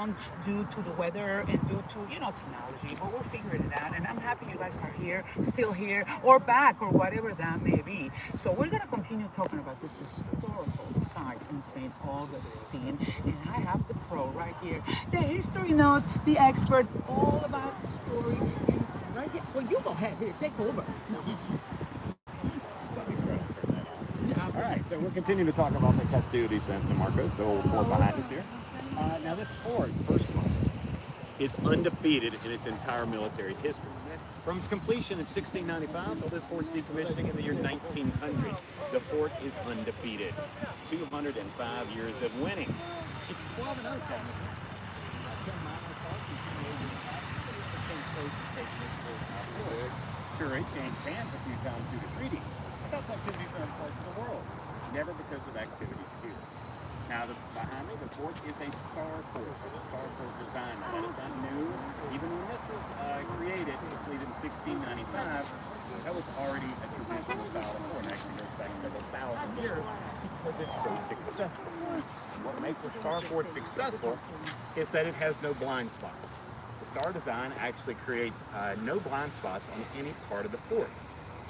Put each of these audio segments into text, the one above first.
down due to the weather and due to, technology. But we're figuring it out, and I'm happy you guys are here, still here, or back, or whatever that may be. So we're gonna continue talking about this historical site in St. Augustine, and I have the pro right here, the history note, the expert, all about the story. And right here, well, you go ahead here, take over. All right, so we're continuing to talk about the Castillo de San Marcos, the old fort behind us here. Now this fort, first of all, is undefeated in its entire military history. From its completion in 1695 till this fort's decommissioning in the year 1900, the fort is undefeated. 205 years of winning. It's 12-0 technically. Sure, it changed hands a few times due to treaties. That's activities in other parts of the world, never because of activities here. Now, behind me, the fort is a star fort. It's a star fort design. That is not new. Even when this was created, completed in 1695, that was already a traditional style of fort. Actually, goes back several thousand years because it's so successful. And what makes a star fort successful is that it has no blind spots. The star design actually creates no blind spots on any part of the fort.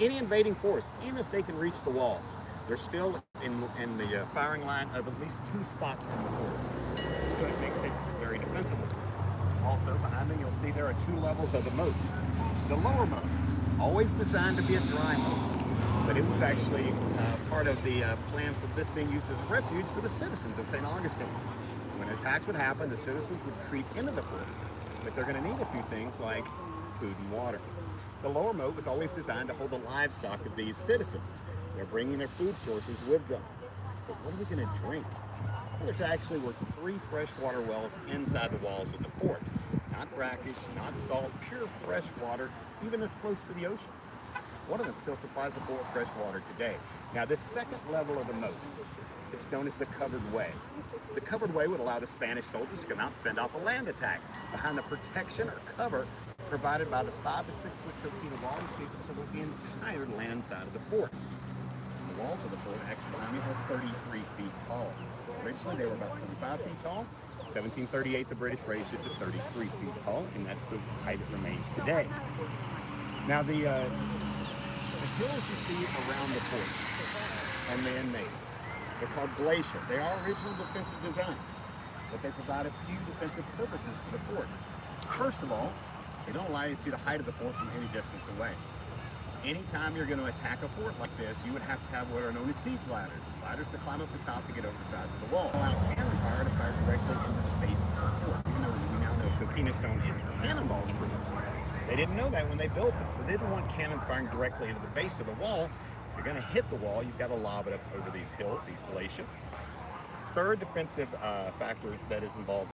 Any invading force, even if they can reach the walls, they're still in the firing line of at least 2 spots in the fort. So it makes it very defensible. Also, behind me, you'll see there are 2 levels of the moat. The lower moat, always designed to be a dry moat, but it was actually part of the plan for this being used as a refuge for the citizens of St. Augustine. When attacks would happen, the citizens would creep into the fort, but they're going to need a few things like food and water. The lower moat was always designed to hold the livestock of these citizens. They're bringing their food sources with them. But what are we going to drink? Well, there's actually were 3 freshwater wells inside the walls of the fort. Not brackish, not salt, pure fresh water, even this close to the ocean. One of them still supplies the fort fresh water today. Now, this second level of the moat is known as the covered way. The covered way would allow the Spanish soldiers to come out and fend off a land attack behind the protection or cover provided by the 5 to 6 foot coquina wall keeping of the entire land side of the fort. The walls of the fort actually are 33 feet tall. Originally they were about 25 feet tall. 1738 the British raised it to 33 feet tall, and that's the height it remains today. Now the hills you see around the fort are man-made. They're called glacier. They are original defensive designs, but they provide a few defensive purposes for the fort. First of all, they don't allow you to see the height of the fort from any distance away. Anytime you're going to attack a fort like this, you would have to have what are known as siege ladders. Ladders to climb up the top to get over the sides of the wall. Allow cannon fire to fire directly into the face of the fort. Even though we now know coquina stone is cannonball proof. They didn't know that when they built it, so they didn't want cannons firing directly into the base of the wall. If you're going to hit the wall, you've got to lob it up over these hills, these glaciers. Third defensive factor that is involved